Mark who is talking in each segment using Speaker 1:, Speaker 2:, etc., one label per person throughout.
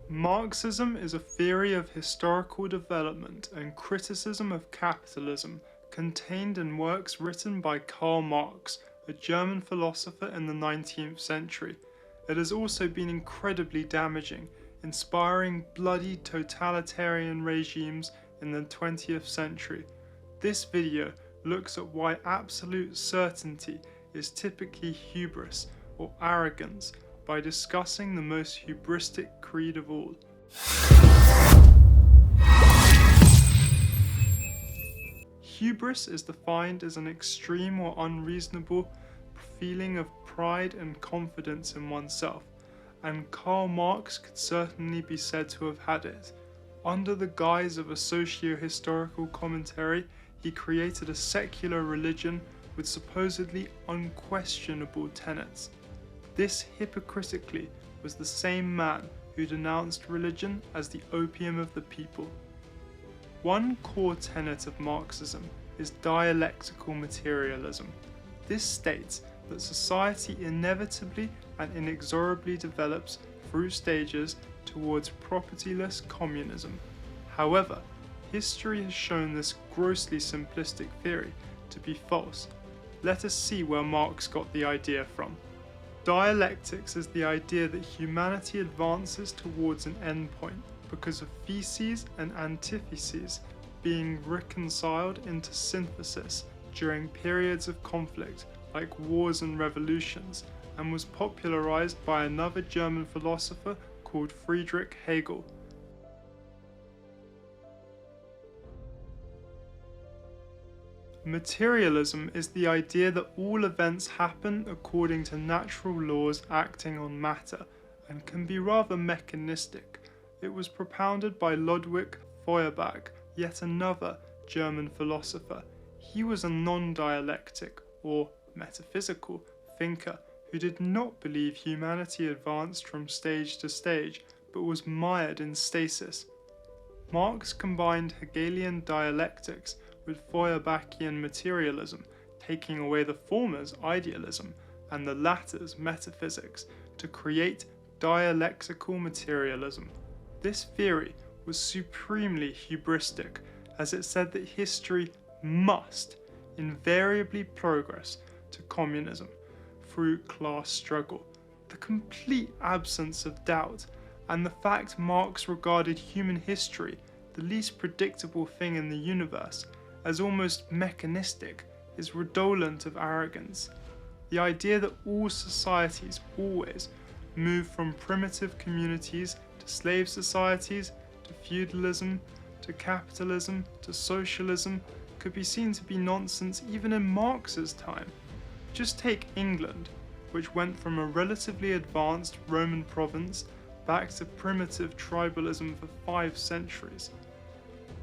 Speaker 1: Marxism is a theory of historical development and criticism of capitalism contained in works written by Karl Marx, a German philosopher in the 19th century. It has also been incredibly damaging, inspiring bloody totalitarian regimes in the 20th century. This video looks at why absolute certainty is typically hubris or arrogance by discussing the most hubristic creed of all. Hubris is defined as an extreme or unreasonable feeling of pride and confidence in oneself, and Karl Marx could certainly be said to have had it. Under the guise of a socio-historical commentary, he created a secular religion with supposedly unquestionable tenets. This hypocritically was the same man who denounced religion as the opium of the people. One core tenet of Marxism is dialectical materialism. This states that society inevitably and inexorably develops through stages towards propertyless communism. However, history has shown this grossly simplistic theory to be false. Let us see where Marx got the idea from. Dialectics is the idea that humanity advances towards an endpoint because of theses and antitheses being reconciled into synthesis during periods of conflict like wars and revolutions, and was popularized by another German philosopher called Friedrich Hegel. Materialism is the idea that all events happen according to natural laws acting on matter, and can be rather mechanistic. It was propounded by Ludwig Feuerbach, yet another German philosopher. He was a non-dialectic, or metaphysical, thinker who did not believe humanity advanced from stage to stage, but was mired in stasis. Marx combined Hegelian dialectics with Feuerbachian materialism, taking away the former's idealism and the latter's metaphysics to create dialectical materialism. This theory was supremely hubristic, as it said that history must invariably progress to communism through class struggle. The complete absence of doubt, and the fact Marx regarded human history, the least predictable thing in the universe, as almost mechanistic, is redolent of arrogance. The idea that all societies always move from primitive communities to slave societies, to feudalism, to capitalism, to socialism, could be seen to be nonsense even in Marx's time. Just take England, which went from a relatively advanced Roman province back to primitive tribalism for 5 centuries.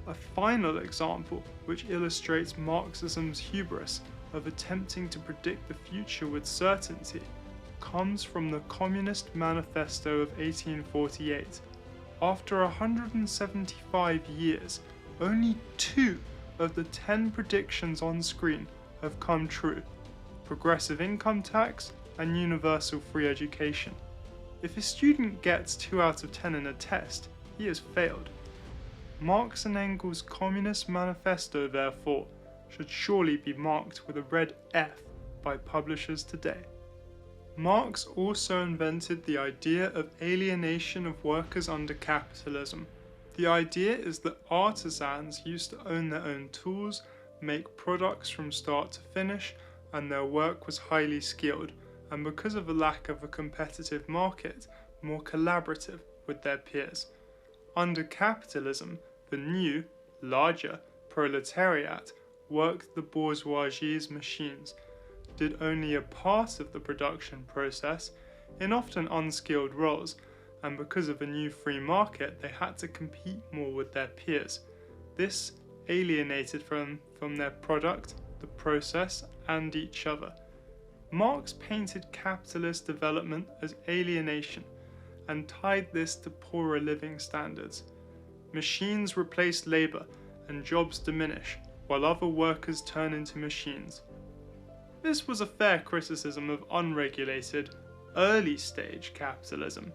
Speaker 1: A final example which illustrates Marxism's hubris of attempting to predict the future with certainty comes from the Communist Manifesto of 1848. After 175 years, only 2 of the 10 predictions on screen have come true: progressive income tax and universal free education. If a student gets 2 out of 10 in a test, he has failed. Marx and Engels' Communist Manifesto, therefore, should surely be marked with a red F by publishers today. Marx also invented the idea of alienation of workers under capitalism. The idea is that artisans used to own their own tools, make products from start to finish, and their work was highly skilled, and because of the lack of a competitive market, more collaborative with their peers. Under capitalism, the new, larger proletariat worked the bourgeoisie's machines, did only a part of the production process in often unskilled roles, and because of a new free market they had to compete more with their peers. This alienated them from their product, the process, and each other. Marx painted capitalist development as alienation and tied this to poorer living standards. Machines replace labour and jobs diminish, while other workers turn into machines. This was a fair criticism of unregulated, early-stage capitalism,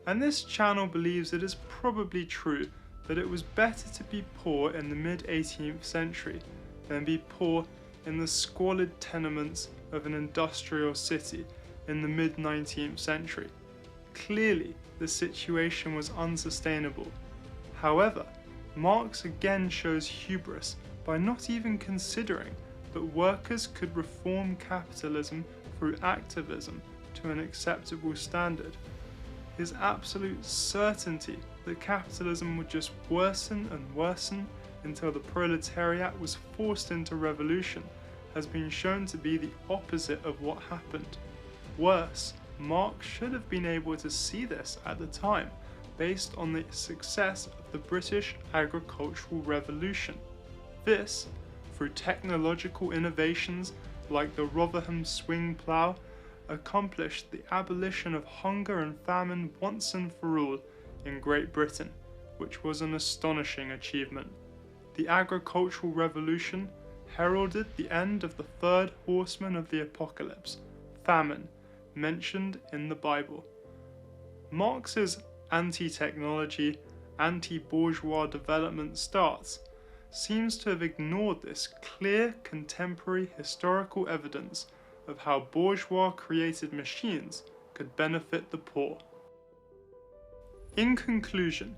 Speaker 1: and this channel believes it is probably true that it was better to be poor in the mid-18th century than be poor in the squalid tenements of an industrial city in the mid-19th century. Clearly, the situation was unsustainable. However, Marx again shows hubris by not even considering that workers could reform capitalism through activism to an acceptable standard. His absolute certainty that capitalism would just worsen and worsen until the proletariat was forced into revolution has been shown to be the opposite of what happened. Worse, Marx should have been able to see this at the time based on the success of the British agricultural revolution. This, through technological innovations like the Rotherham swing plough, accomplished the abolition of hunger and famine once and for all in Great Britain, which was an astonishing achievement. The agricultural revolution heralded the end of the third horseman of the apocalypse, famine, mentioned in the Bible. Marx's anti-technology, anti-bourgeois development starts seems to have ignored this clear contemporary historical evidence of how bourgeois-created machines could benefit the poor. In conclusion,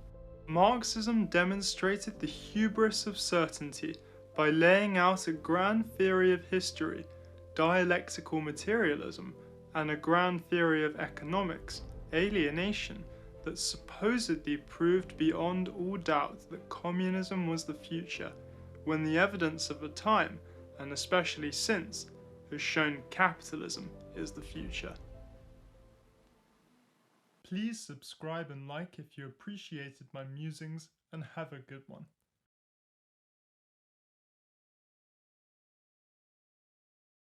Speaker 1: Marxism demonstrated the hubris of certainty by laying out a grand theory of history, dialectical materialism, and a grand theory of economics, alienation, that supposedly proved beyond all doubt that communism was the future, when the evidence of the time, and especially since, has shown capitalism is the future. Please subscribe and like if you appreciated my musings, and have a good one.